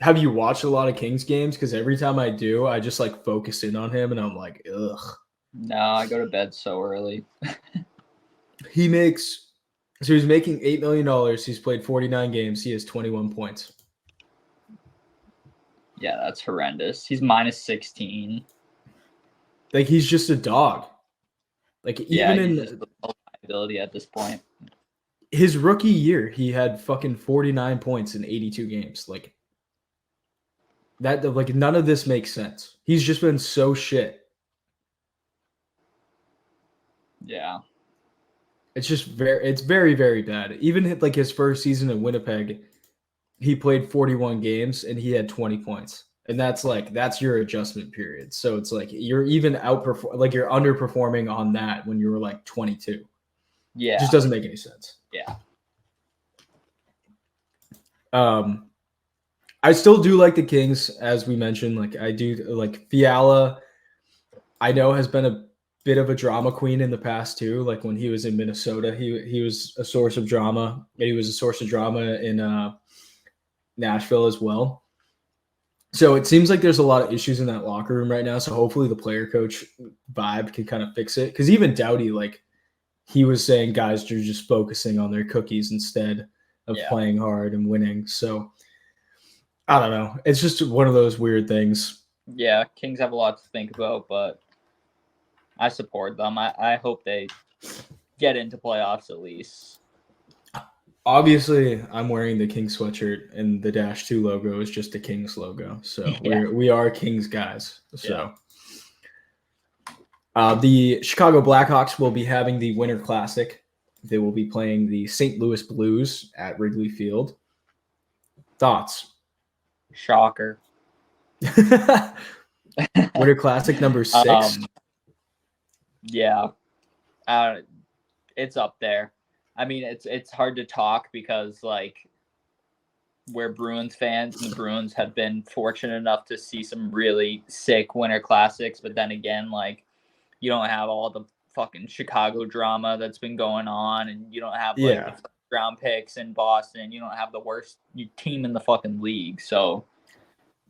Have you watched a lot of Kings games? Because every time I do, I just like focus in on him and I'm like, ugh. No, I go to bed so early. He's making $8 million. He's played 49 games. He has 21 points. Yeah, that's horrendous. He's minus 16. Like, he's just a dog. Like, even in just a liability at this point. His rookie year, he had fucking 49 points in 82 games. Like, that, like, none of this makes sense. He's just been so shit. Yeah. It's just very, very bad. Even like his first season in Winnipeg, he played 41 games and he had 20 points. And that's your adjustment period. So it's like you're even you're underperforming on that when you were like 22. Yeah. It just doesn't make any sense. Yeah. I still do like the Kings, as we mentioned. Like I do like Fiala, I know has been a bit of a drama queen in the past too. Like when he was in Minnesota, he was a source of drama. And he was a source of drama in Nashville as well. So it seems like there's a lot of issues in that locker room right now. So hopefully the player coach vibe can kind of fix it. Because even Doughty, like he was saying, guys are just focusing on their cookies instead of playing hard and winning. So I don't know. It's just one of those weird things. Yeah, Kings have a lot to think about, but I support them. I hope they get into playoffs at least. Obviously, I'm wearing the Kings sweatshirt, and the -2 logo is just a Kings logo. So we are Kings guys. So the Chicago Blackhawks will be having the Winter Classic. They will be playing the St. Louis Blues at Wrigley Field. Thoughts? Shocker. Winter Classic number 6. Yeah, it's up there. I mean, it's hard to talk because like we're Bruins fans, and the Bruins have been fortunate enough to see some really sick Winter Classics. But then again, like you don't have all the fucking Chicago drama that's been going on, and you don't have like the round picks in Boston. You don't have the worst team in the fucking league. So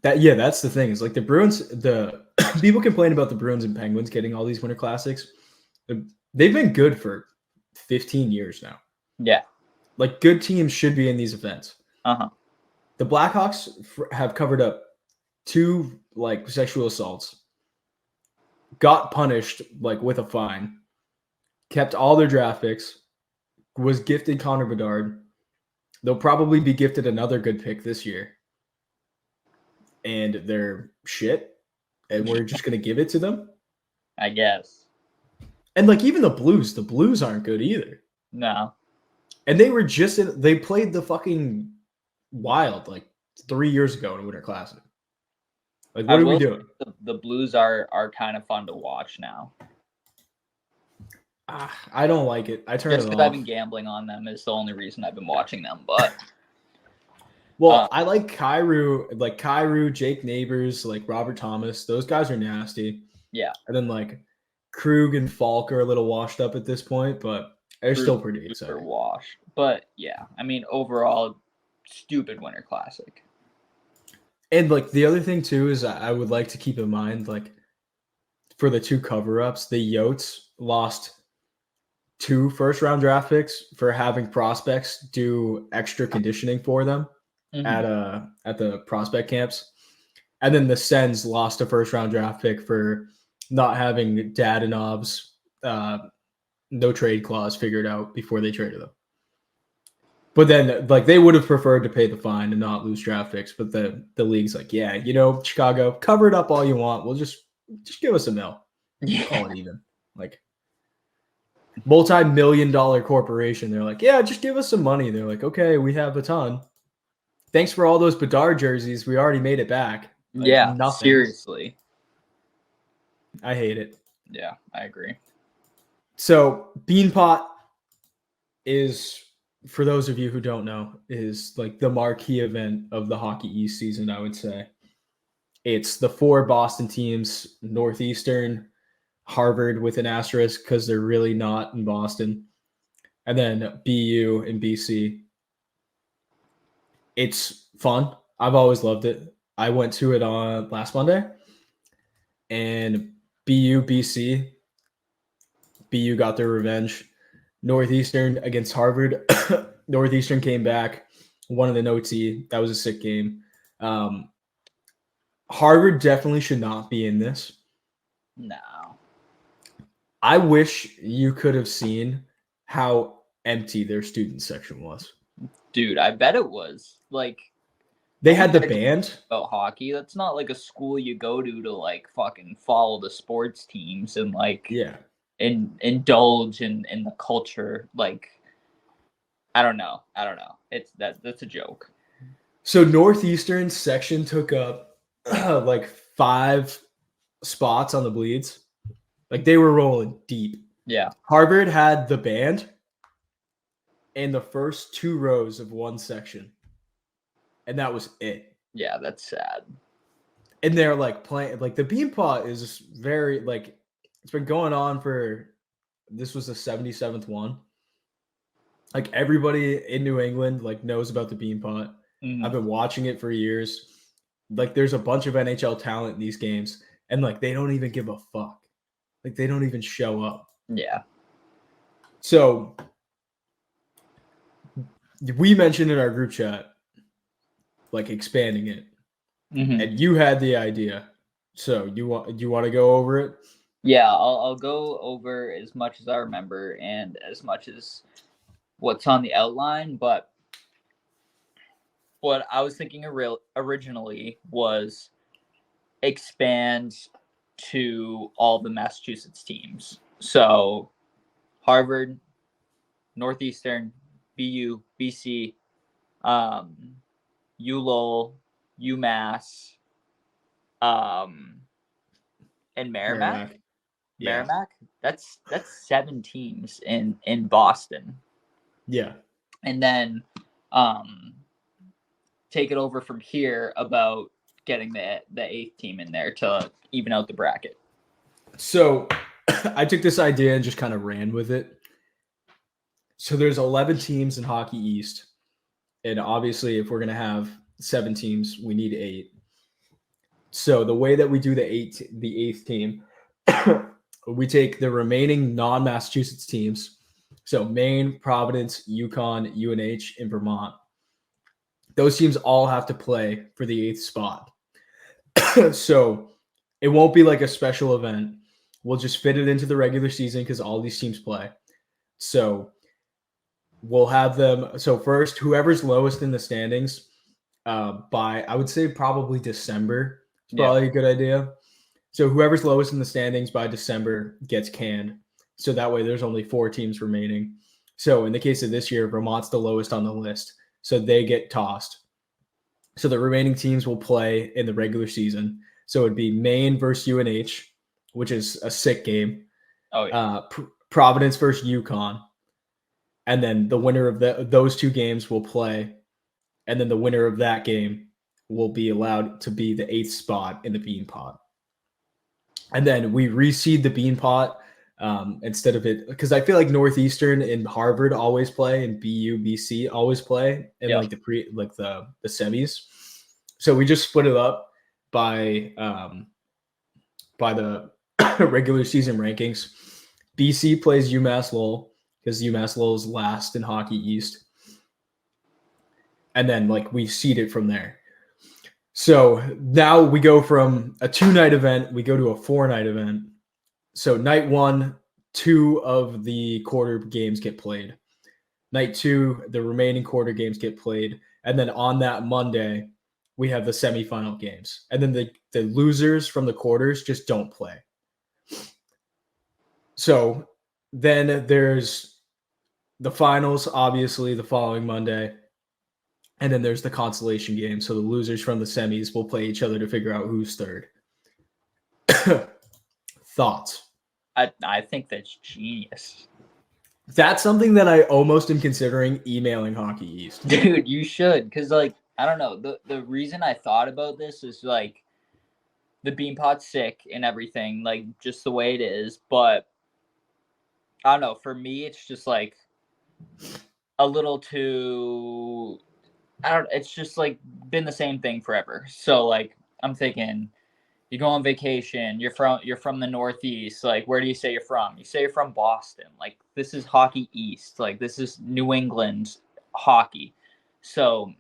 that's the thing. Is like the Bruins. The people complain about the Bruins and Penguins getting all these Winter Classics. They've been good for 15 years now. Yeah. Like good teams should be in these events. Uh-huh. The Blackhawks have covered up 2 like sexual assaults, got punished like with a fine, kept all their draft picks, was gifted Connor Bedard. They'll probably be gifted another good pick this year. And they're shit. And we're just going to give it to them? I guess. And like even the Blues aren't good either. No. And they were they played the fucking Wild like 3 years ago in a Winter Classic. Like what are we doing? The Blues are kind of fun to watch now. I don't like it. I turn it off. Just because I've been gambling on them is the only reason I've been watching them. But well, I like Kyrou, Jake Neighbors, like Robert Thomas. Those guys are nasty. Yeah. And then like Krug and Falk are a little washed up at this point, but they're still pretty exciting. Washed. But yeah, I mean overall, stupid Winter Classic. And like the other thing too is I would like to keep in mind, like for the 2 cover-ups, the Yotes lost 2 first-round draft picks for having prospects do extra conditioning for them at the prospect camps. And then the Sens lost a first-round draft pick for not having Dadonov's no trade clause figured out before they traded them. But then, like, they would have preferred to pay the fine and not lose draft picks. But the league's like, yeah, Chicago, cover it up all you want. We'll just give us a mil. Yeah. Call it even. Like, multi-million-dollar corporation. They're like, yeah, just give us some money. They're like, okay, we have a ton. Thanks for all those Bedard jerseys. We already made it back. Like, yeah, nothing. Seriously. I hate it. Yeah, I agree. So, Beanpot is, for those of you who don't know, is like the marquee event of the Hockey East season, I would say. It's the 4 Boston teams, Northeastern, Harvard with an asterisk because they're really not in Boston, and then BU and BC. It's fun. I've always loved it. I went to it on last Monday, and BC got their revenge. Northeastern against Harvard. Northeastern came back, won in an OT. That was a sick game. Harvard definitely should not be in this. No. I wish you could have seen how empty their student section was. Dude, I bet it was. Like, they had the band about hockey. That's not like a school you go to like fucking follow the sports teams and like. Yeah. indulge in the culture. Like, I don't know. That's a joke. So Northeastern section took up like 5 spots on the bleeds. Like they were rolling deep. Yeah. Harvard had the band in the first 2 rows of one section. And that was it. Yeah, that's sad. And they're like playing, like the Beanpot is very, like, it's been going on for, this was the 77th one. Like everybody in New England like knows about the Beanpot. Mm-hmm. I've been watching it for years. Like there's a bunch of NHL talent in these games, and like they don't even give a fuck. Like they don't even show up. Yeah. So we mentioned in our group chat, like expanding it, and you had the idea. So you want to go over it? Yeah, I'll go over as much as I remember and as much as what's on the outline. But what I was thinking originally was expand to all the Massachusetts teams. So Harvard, Northeastern, BU, BC, ULOL, UMass, and Merrimack. Yeah. Merrimack. That's 7 teams in Boston. Yeah. And then take it over from here about getting the 8th team in there to even out the bracket. So I took this idea and just kind of ran with it. So there's 11 teams in Hockey East. And obviously, if we're going to have 7 teams, we need 8. So the way that we do the 8th team, we take the remaining non-Massachusetts teams. So Maine, Providence, Yukon, UNH, and Vermont. Those teams all have to play for the 8th spot. So it won't be like a special event. We'll just fit it into the regular season because all these teams play. So we'll have them. So first, whoever's lowest in the standings by, I would say probably December. It's probably a good idea. So whoever's lowest in the standings by December gets canned. So that way there's only 4 teams remaining. So in the case of this year, Vermont's the lowest on the list. So they get tossed. So the remaining teams will play in the regular season. So it'd be Maine versus UNH, which is a sick game. Oh, yeah. Providence versus Yukon. And then the winner of those 2 games will play. And then the winner of that game will be allowed to be the 8th spot in the Beanpot. And then we reseed the Beanpot instead of it, because I feel like Northeastern and Harvard always play, and BU, BC always play in like the semis. So we just split it up by the regular season rankings. BC plays UMass Lowell because UMass Lowell is last in Hockey East, and then like we seed it from there. So now we go from a 2-night event, we go to a 4-night event. So night 1, 2 of the quarter games get played. Night 2, the remaining quarter games get played. And then on that Monday, we have the semifinal games. And then the losers from the quarters just don't play. So then there's the finals, obviously, the following Monday. And then there's the consolation game. So the losers from the semis will play each other to figure out who's third. Thoughts? I think that's genius. That's something that I almost am considering emailing Hockey East. Dude, you should. Because, like, I don't know. The reason I thought about this is, like, the Beanpot's sick and everything. Like, just the way it is. But, I don't know. For me, it's just, like, a little too... it's just like been the same thing forever. So like I'm thinking you go on vacation, you're from the Northeast, like where do you say you're from? You say you're from Boston. Like this is Hockey East. Like this is New England hockey. So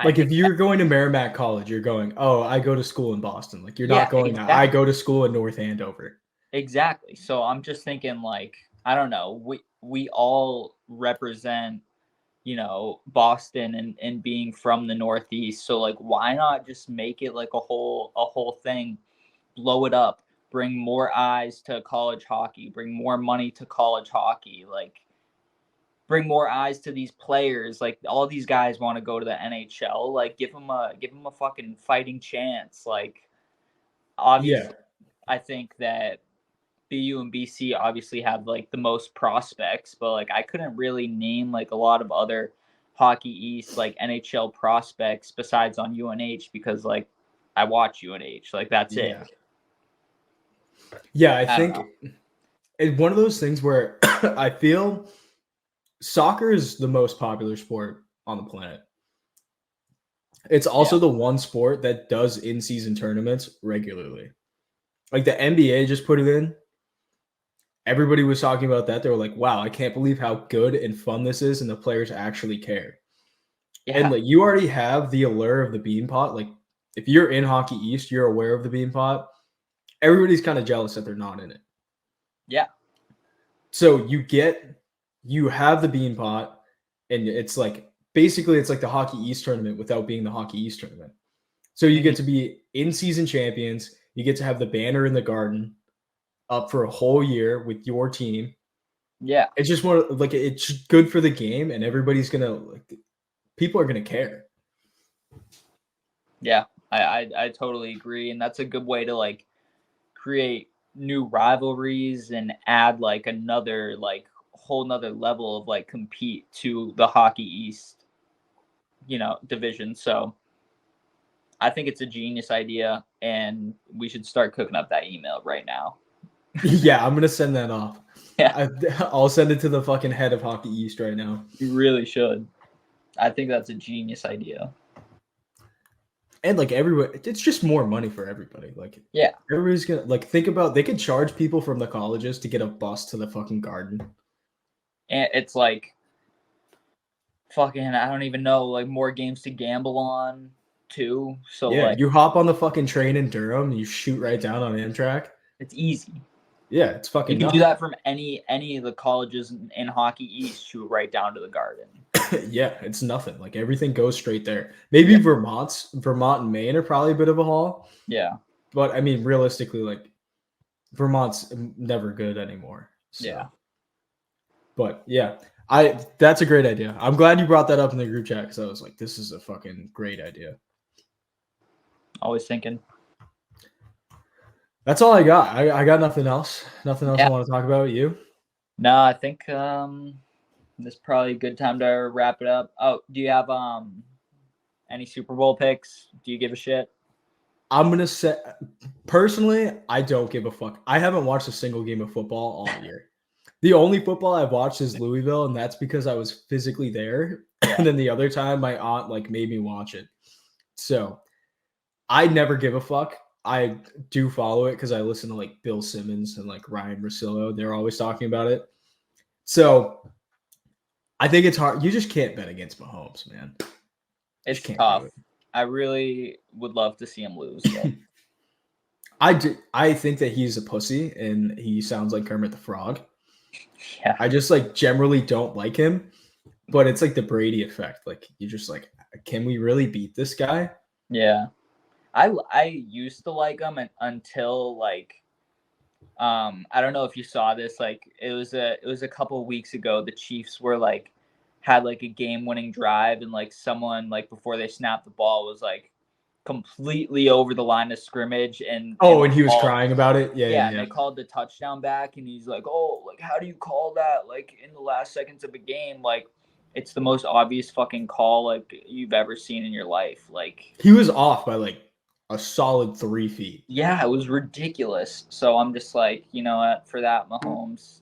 like if you're going to Merrimack College, you're going, oh, I go to school in Boston. Like you're not going, exactly. I go to school in North Andover. Exactly. So I'm just thinking like, I don't know, we all represent, you know, Boston and being from the Northeast. So like, why not just make it like a whole thing, blow it up, bring more eyes to college hockey, bring more money to college hockey, like bring more eyes to these players. Like all these guys want to go to the NHL. Like give them a fucking fighting chance. Like obviously, Yeah. I think that BU and BC obviously have like the most prospects, but like I couldn't really name like a lot of other Hockey East like NHL prospects besides on UNH because like I watch UNH. Like that's it. Yeah. Yeah, I I don't think know. it's one of those things where I feel soccer is the most popular sport on the planet. It's also the one sport that does in-season tournaments regularly. Like the NBA just put it in. Everybody was talking about that. They were like, wow, I can't believe how good and fun this is, and the players actually care. And Yeah. like you already have the allure of the Beanpot. Like if you're in Hockey East, you're aware of the Beanpot. Everybody's kind of jealous that they're not in it. Yeah. So you have the Beanpot, and it's like basically it's like the Hockey East tournament without being the Hockey East tournament. So you get to be in-season champions. You get to have the banner in the Garden up for a whole year with your team. Yeah. It's just more like it's good for the game, and everybody's gonna like people are gonna care. Yeah. I totally agree. And that's a good way to like create new rivalries and add like another like whole nother level of like compete to the Hockey East, division. So I think it's a genius idea and we should start cooking up that email right now. Yeah, I'm gonna send that off. Yeah. I'll send it to the fucking head of Hockey East right now. You really should. I think that's a genius idea. And like everybody, it's just more money for everybody. Like Yeah. everybody's gonna like think about they could charge people from the colleges to get a bus to the fucking Garden. And it's like fucking I don't even know, like more games to gamble on too. So Yeah, like you hop on the fucking train in Durham, you shoot right down on Amtrak. it's easy. Yeah, it's fucking You can nothing. do that from any of the colleges in Hockey East, shoot right down to the Garden. Yeah, it's nothing. Like everything goes straight there. Maybe Vermont and Maine are probably a bit of a haul. Yeah. But I mean, realistically, like Vermont's never good anymore. So. Yeah. But yeah, that's a great idea. I'm glad you brought that up in the group chat because I was like, this is a fucking great idea. Always thinking. That's all I got. I got nothing else. Nothing else I want to talk about. You? No, I think this is probably a good time to wrap it up. Oh, do you have any Super Bowl picks? Do you give a shit? I'm gonna say personally, I don't give a fuck. I haven't watched a single game of football all year. The only football I've watched is Louisville, and that's because I was physically there. Yeah. And then the other time, my aunt like made me watch it. So I never give a fuck. I do follow it because I listen to like Bill Simmons and like Ryan Russillo. They're always talking about it. So I think it's hard. You just can't bet against Mahomes, man. It's tough. I really would love to see him lose. I think that he's a pussy and he sounds like Kermit the Frog. Yeah. I just like generally don't like him, but it's like the Brady effect. Like you just like, can we really beat this guy? Yeah. I used to like him until like I don't know if you saw this, like it was a couple of weeks ago the Chiefs were like had like a game-winning drive and like someone like before they snapped the ball was like completely over the line of scrimmage and he was crying about it. Yeah. And they called the touchdown back and he's like, oh, like how do you call that like in the last seconds of a game? Like it's the most obvious fucking call like you've ever seen in your life. Like he was off by like a solid 3 feet. Yeah, it was ridiculous. So I'm just like, you know what, for that Mahomes,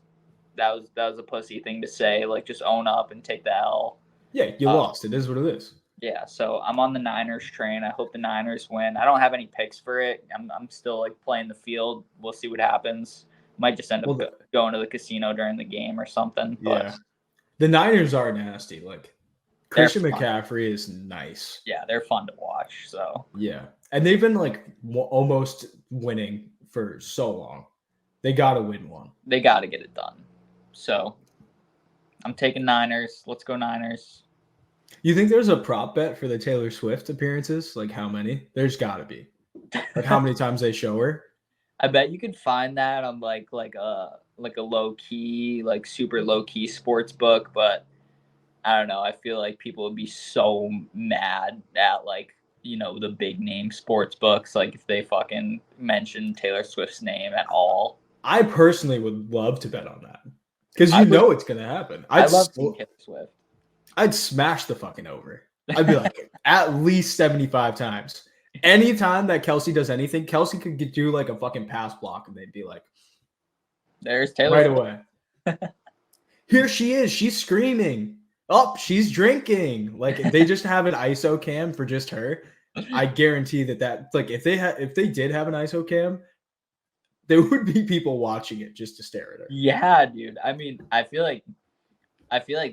that was a pussy thing to say. Like just own up and take the L. Yeah, you lost. It is what it is. Yeah, so I'm on the Niners train. I hope the Niners win. I don't have any picks for it. I'm still like playing the field. We'll see what happens. Might just end up going to the casino during the game or something. But yeah, the Niners are nasty. Like Christian McCaffrey is nice. Yeah, they're fun to watch. So yeah, and they've been like almost winning for so long. They got to win one. They got to get it done. So I'm taking Niners. Let's go Niners. You think there's a prop bet for the Taylor Swift appearances? Like how many? There's got to be. Like how many times they show her? I bet you could find that on like a low key, like super low key sports book, but I don't know. I feel like people would be so mad at like, the big name sports books, like if they fucking mention Taylor Swift's name at all. I personally would love to bet on that because I would. it's gonna happen. I love seeing Taylor Swift. I'd smash the fucking over. I'd be like at least 75 times. Anytime that Kelsey does anything, Kelsey could do like a fucking pass block, and they'd be like, "There's Taylor right away." Here she is. She's screaming. Oh, she's drinking. Like they just have an ISO cam for just her. I guarantee that like if they did have an ISO cam, there would be people watching it just to stare at her. Yeah, dude. I mean, I feel like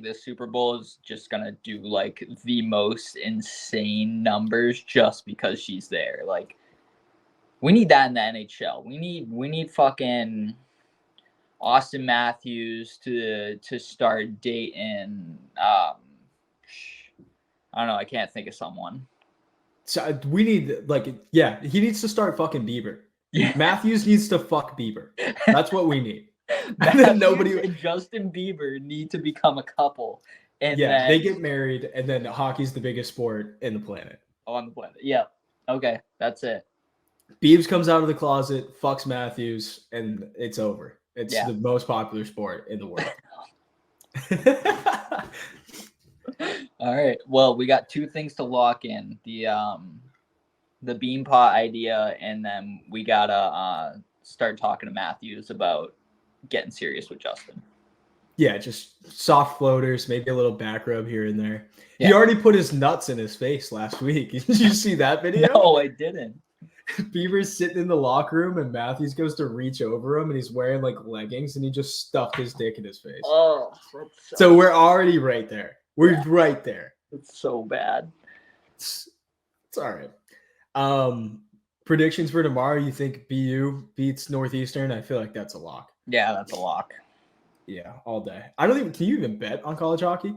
this Super Bowl is just gonna do like the most insane numbers just because she's there. Like, we need that in the NHL. We need fucking Austin Matthews to start dating. I don't know. I can't think of someone. So we need he needs to start fucking Bieber. Yeah. Matthews needs to fuck Bieber. That's what we need. And then nobody and Justin Bieber need to become a couple. And then they get married, and then hockey's the biggest sport in the planet. On the planet. Yeah. Okay, that's it. Biebs comes out of the closet, fucks Matthews, and it's over. It's the most popular sport in the world. All right. Well, we got two things to lock in. The Beanpot idea, and then we gotta start talking to Matthews about getting serious with Justin. Yeah, just soft floaters, maybe a little back rub here and there. Yeah. He already put his nuts in his face last week. Did you see that video? No, I didn't. Bieber's sitting in the locker room, and Matthews goes to reach over him, and he's wearing like leggings, and he just stuffed his dick in his face. Oh, so we're already right there. We're right there. It's so bad. It's all right. Predictions for tomorrow. You think BU beats Northeastern? I feel like that's a lock. Yeah, that's a lock. Yeah, all day. Can you even bet on college hockey?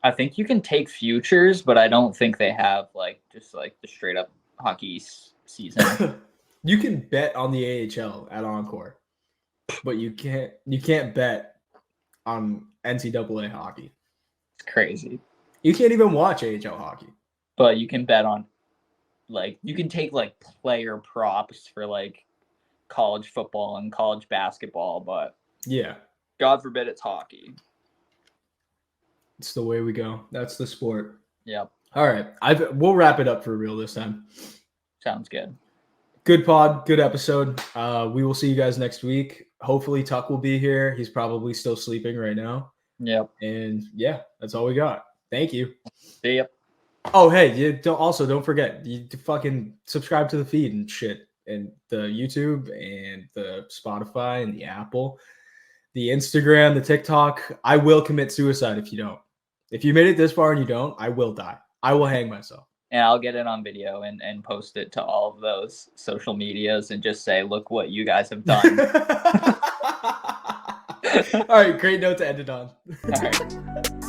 I think you can take futures, but I don't think they have just the straight up hockey season. You can bet on the AHL at Encore, but you can't bet on NCAA hockey. It's crazy. You can't even watch AHL hockey. But you can bet on you can take player props for college football and college basketball, but yeah, God forbid it's hockey. It's the way we go. That's the sport. Yep. All right. We'll wrap it up for real this time. Sounds good. Good pod. Good episode. We will see you guys next week. Hopefully Tuck will be here. He's probably still sleeping right now. Yep. And yeah, that's all we got. Thank you. See ya. Oh, hey, don't forget, you fucking subscribe to the feed and shit, and the YouTube and the Spotify and the Apple, the Instagram, the TikTok. I will commit suicide if you don't. If you made it this far and you don't, I will die. I will hang myself. And I'll get it on video and post it to all of those social medias and just say, look what you guys have done. All right, great note to end it on. All right.